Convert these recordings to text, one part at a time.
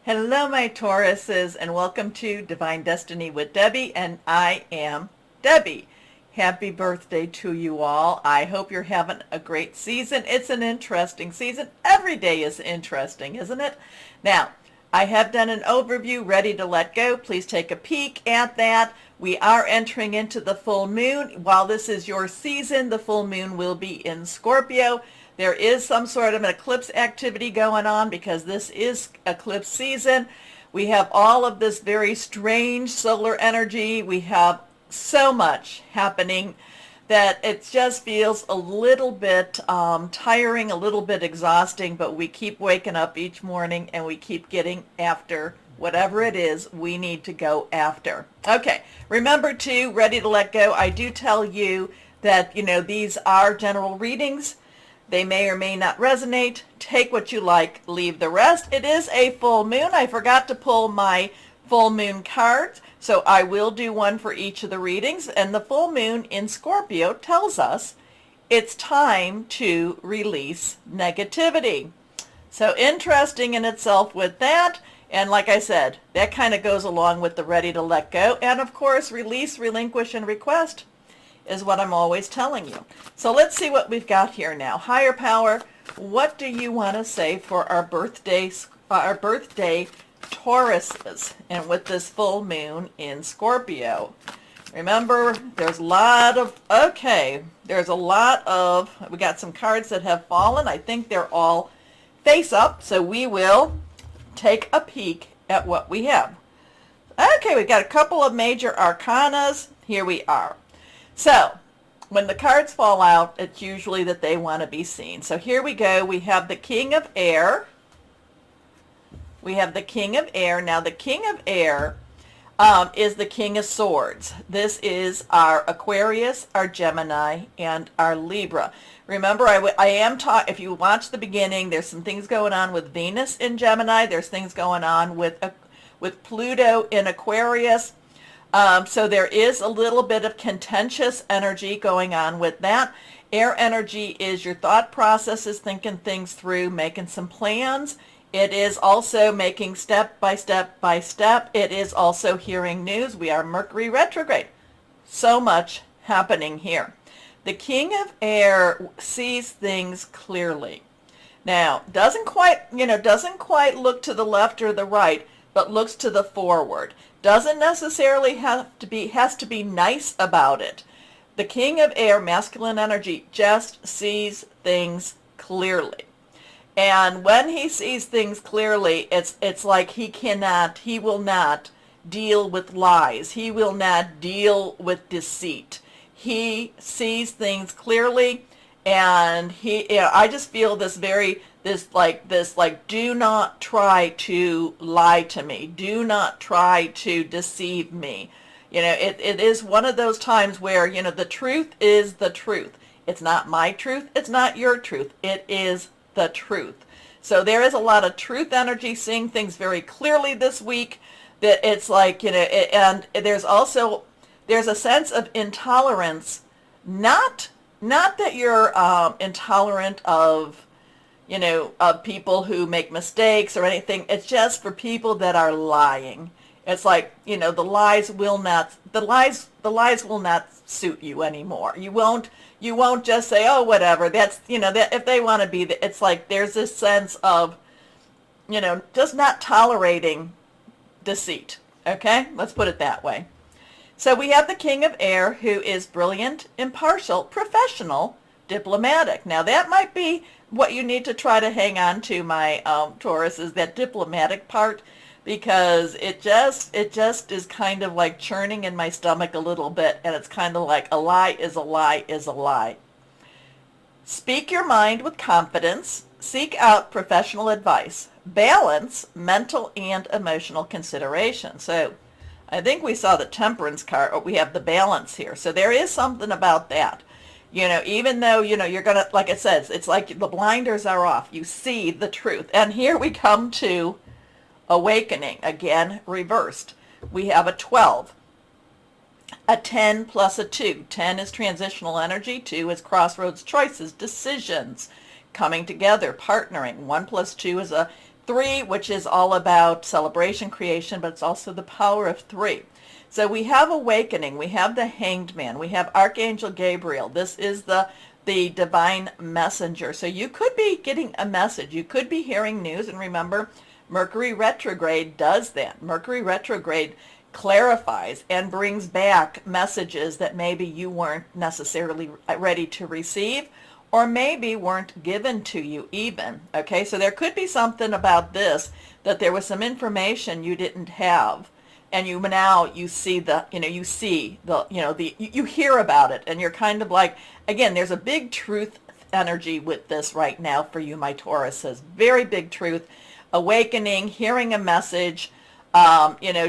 Hello, my Tauruses, and welcome to Divine Destiny with Debbie, and I am Debbie. Happy birthday to you all. I hope you're having a great season. It's an interesting season. Every day is interesting, isn't it? Now, I have done an overview, ready to let go. Please take a peek at that. We are entering into the full moon. While this is your season, the full moon will be in Scorpio. There is some sort of an eclipse activity going on because this is eclipse season. We have all of this very strange solar energy. We have so much happening that it just feels a little bit tiring, a little bit exhausting, but we keep waking up each morning and we keep getting after whatever it is we need to go after. Okay, remember to ready to let go. I do tell you that, these are general readings. They may or may not resonate. Take what you like, leave the rest. It is a full moon. I forgot to pull my full moon cards, so I will do one for each of the readings. And the full moon in Scorpio tells us it's time to release negativity. So interesting in itself with that. And like I said, that kind of goes along with the ready to let go. And of course, release, relinquish, and request is what I'm always telling you. So let's see what we've got here now. Higher power, what do you want to say for our birthday Tauruses, and with this full moon in Scorpio? Remember, there's a lot of, we got some cards that have fallen. I think they're all face up, so we will take a peek at what we have. Okay, we've got a couple of major arcanas. Here we are. So, when the cards fall out, it's usually that they want to be seen. So here we go. We have the King of Air. We have the King of Air. Now, the King of Air is the King of Swords. This is our Aquarius, our Gemini, and our Libra. Remember, I am talking, if you watch the beginning, there's some things going on with Venus in Gemini. There's things going on with Pluto in Aquarius. So there is a little bit of contentious energy going on with that. Air energy is your thought processes, thinking things through, making some plans. It is also making step by step by step. It is also hearing news. We are Mercury retrograde. So much happening here. The King of Air sees things clearly. Now, doesn't quite look to the left or the right, but looks to the forward. Doesn't necessarily has to be nice about it. The King of Air, masculine energy, just sees things clearly. And when he sees things clearly, it's like he will not deal with lies. He will not deal with deceit. He sees things clearly, and I just feel this do not try to lie to me. Do not try to deceive me. It is one of those times where, the truth is the truth. It's not my truth. It's not your truth. It is the truth. So there is a lot of truth energy, seeing things very clearly this week. That it's like, and there's a sense of intolerance, not that you're intolerant of people who make mistakes or anything. It's just for people that are lying. It's like, the lies will not suit you anymore. You won't just say, oh, whatever. That's, that if they want to be, it's like there's this sense of, just not tolerating deceit. Okay? Let's put it that way. So we have the King of Air, who is brilliant, impartial, professional, diplomatic. Now that might be what you need to try to hang on to, my Taurus, is that diplomatic part, because it just is kind of like churning in my stomach a little bit, and it's kind of like a lie is a lie is a lie. Speak your mind with confidence. Seek out professional advice. Balance mental and emotional consideration. So I think we saw the Temperance card, or we have the Balance here. So there is something about that. Even though, you're going to, like it says, it's like the blinders are off. You see the truth. And here we come to Awakening, again, reversed. We have a 12, a 10 plus a 2. 10 is transitional energy. 2 is crossroads choices, decisions, coming together, partnering. 1 plus 2 is a 3, which is all about celebration, creation, but it's also the power of 3. So we have awakening, we have the Hanged Man, we have Archangel Gabriel. This is the divine messenger. So you could be getting a message. You could be hearing news. And remember, Mercury retrograde does that. Mercury retrograde clarifies and brings back messages that maybe you weren't necessarily ready to receive, or maybe weren't given to you even. Okay, so there could be something about this, that there was some information you didn't have, and you see the, you hear about it, and you're kind of like, again, there's a big truth energy with this right now for you, my Tauruses. Very big truth, awakening, hearing a message,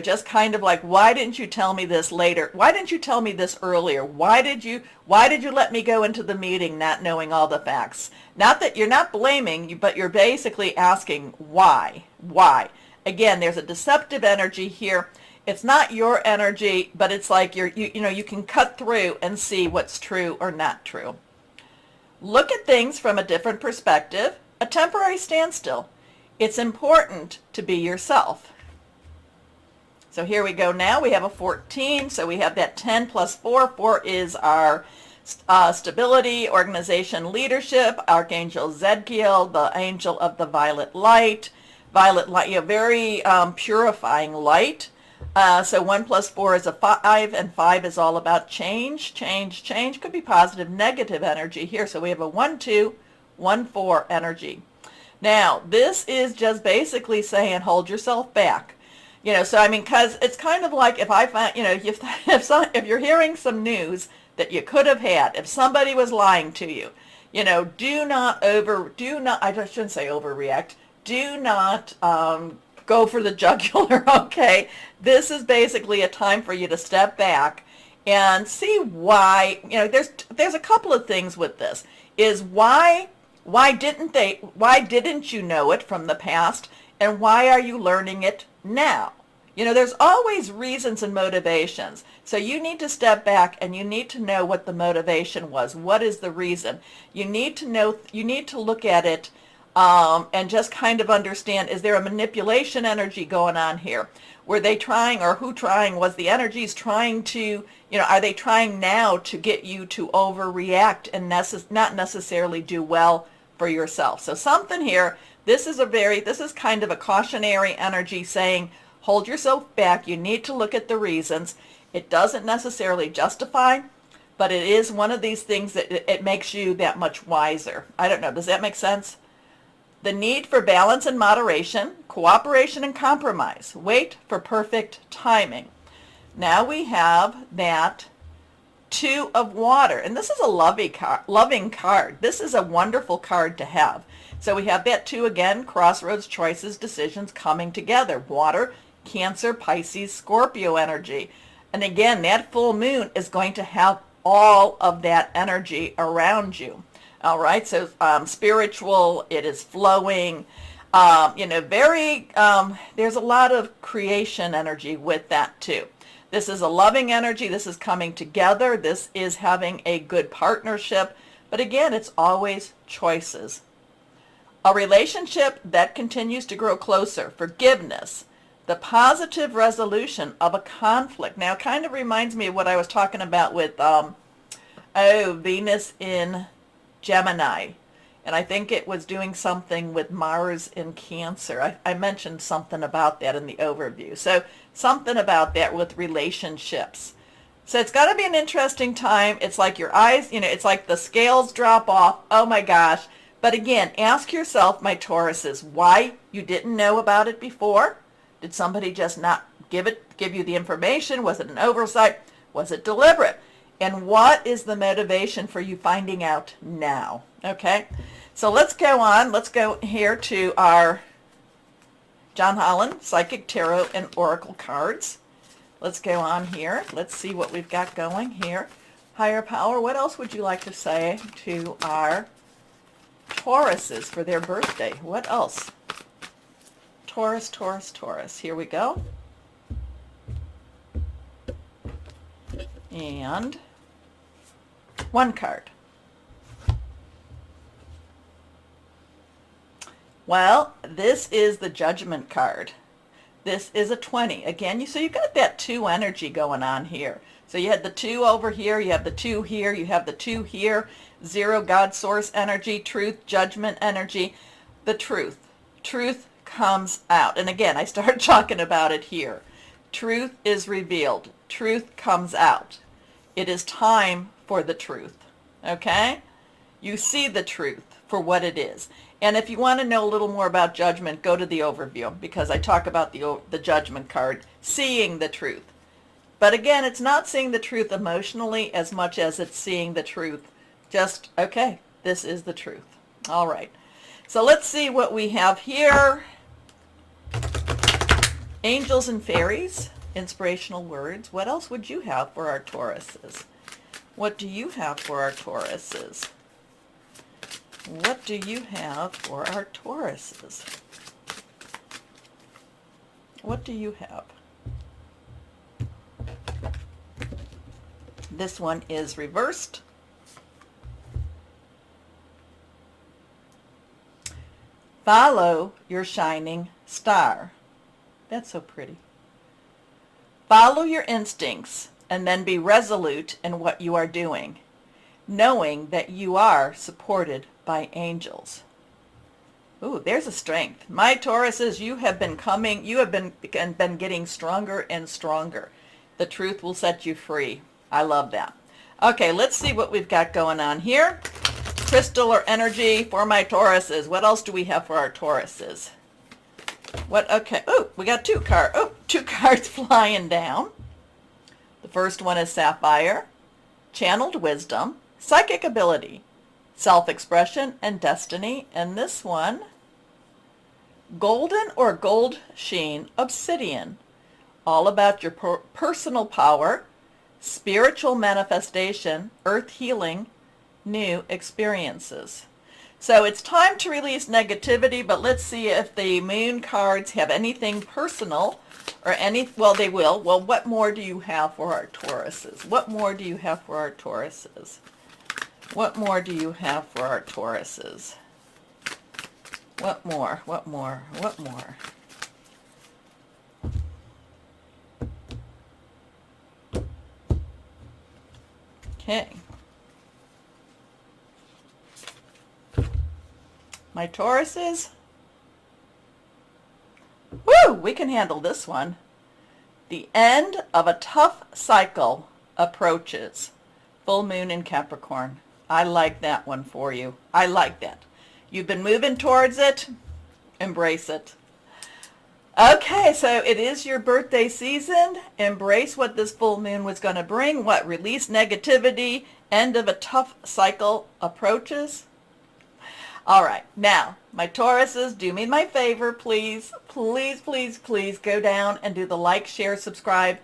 just kind of like, why didn't you tell me this later? Why didn't you tell me this earlier? Why did you let me go into the meeting not knowing all the facts? Not that you're not blaming, but you're basically asking why. Why? Again, there's a deceptive energy here. It's not your energy, but it's like you can cut through and see what's true or not true. Look at things from a different perspective. A temporary standstill. It's important to be yourself. So here we go now. We have a 14. So we have that 10 plus 4. 4 is our stability, organization, leadership. Archangel Zadkiel, the angel of the violet light. Violet light, very purifying light. So 1 plus 4 is a 5, and 5 is all about change, change, change. Could be positive, negative energy here. So we have a 1, 2, 1, 4 energy. Now, this is just basically saying hold yourself back. So I mean, because it's kind of like if I find, if you're hearing some news that you could have had, if somebody was lying to you, do not, I shouldn't say overreact, do not go for the jugular, okay? This is basically a time for you to step back and see why, there's a couple of things with this, is why didn't you know it from the past, and why are you learning it now? There's always reasons and motivations. So you need to step back and you need to know what the motivation was. What is the reason? You need to know, you need to look at it and just kind of understand, is there a manipulation energy going on here? Were they trying, or who trying? Was the energies trying to, are they trying now to get you to overreact and not necessarily do well for yourself? So something here, this is kind of a cautionary energy saying, hold yourself back. You need to look at the reasons. It doesn't necessarily justify, but it is one of these things that it makes you that much wiser. I don't know. Does that make sense? The need for balance and moderation, cooperation and compromise. Wait for perfect timing. Now we have that 2 of water, and this is a loving card. This is a wonderful card to have. So we have that 2 again, crossroads, choices, decisions coming together. Water, Cancer, Pisces, Scorpio energy. And again, that full moon is going to have all of that energy around you. All right, so spiritual, it is flowing, there's a lot of creation energy with that too. This is a loving energy. This is coming together. This is having a good partnership. But again, it's always choices. A relationship that continues to grow closer. Forgiveness. The positive resolution of a conflict. Now, it kind of reminds me of what I was talking about with Venus in Gemini. And I think it was doing something with Mars in Cancer. I mentioned something about that in the overview. So something about that with relationships. So it's got to be an interesting time. It's like your eyes, it's like the scales drop off. Oh my gosh. But again, ask yourself, my Tauruses, why you didn't know about it before. Did somebody just not give you the information? Was it an oversight? Was it deliberate? And what is the motivation for you finding out now? Okay, so let's go on. Let's go here to our John Holland Psychic Tarot and Oracle cards. Let's go on here. Let's see what we've got going here. Higher power, what else would you like to say to our Tauruses for their birthday? What else? Taurus, Taurus, Taurus. Here we go. And one card. Well, this is the Judgment card. This is a 20. Again, so you got that 2 energy going on here. So you had the 2 over here, you have the 2 here, you have the 2 here, 0 God source energy, truth, judgment energy, the truth. Truth comes out. And again, I started talking about it here. Truth is revealed. Truth comes out. It is time for the truth. Okay? You see the truth for what it is. And if you want to know a little more about judgment, go to the overview, because I talk about the Judgment card, seeing the truth. But again, it's not seeing the truth emotionally as much as it's seeing the truth. Just, okay, this is the truth. All right. So let's see what we have here. Angels and fairies, inspirational words. What else would you have for our Tauruses? What do you have for our Tauruses? What do you have for our Tauruses? What do you have? This one is reversed. Follow your shining star. That's so pretty. Follow your instincts and then be resolute in what you are doing, knowing that you are supported by angels. Ooh, there's a strength. My Tauruses, you have been getting stronger and stronger. The truth will set you free. I love that. Okay, let's see what we've got going on here. Crystal or energy for my Tauruses. What else do we have for our Tauruses? What? Okay. Oh, we got 2 cards. Oh, 2 cards flying down. The first one is Sapphire, channeled wisdom, psychic ability, self-expression, and destiny. And this one, golden or gold sheen obsidian, all about your personal power, spiritual manifestation, earth healing, new experiences. So it's time to release negativity, but let's see if the moon cards have anything personal or any, well, they will. Well, what more do you have for our Tauruses? What more do you have for our Tauruses? What more do you have for our Tauruses? What more? What more? What more? Okay. My Tauruses. Woo! We can handle this one. The end of a tough cycle approaches. Full moon in Capricorn. I like that one for you. I like that. You've been moving towards it. Embrace it. Okay, so it is your birthday season. Embrace what this full moon was going to bring. What? Release negativity. End of a tough cycle approaches. All right, now, my Tauruses, do me my favor, please. Please, please, please go down and do the like, share, subscribe,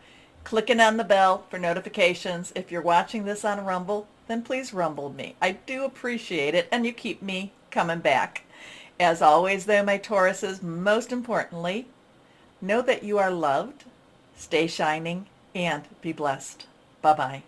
clicking on the bell for notifications. If you're watching this on Rumble, then please rumble me. I do appreciate it, and you keep me coming back. As always, though, my Tauruses, most importantly, know that you are loved, stay shining, and be blessed. Bye-bye.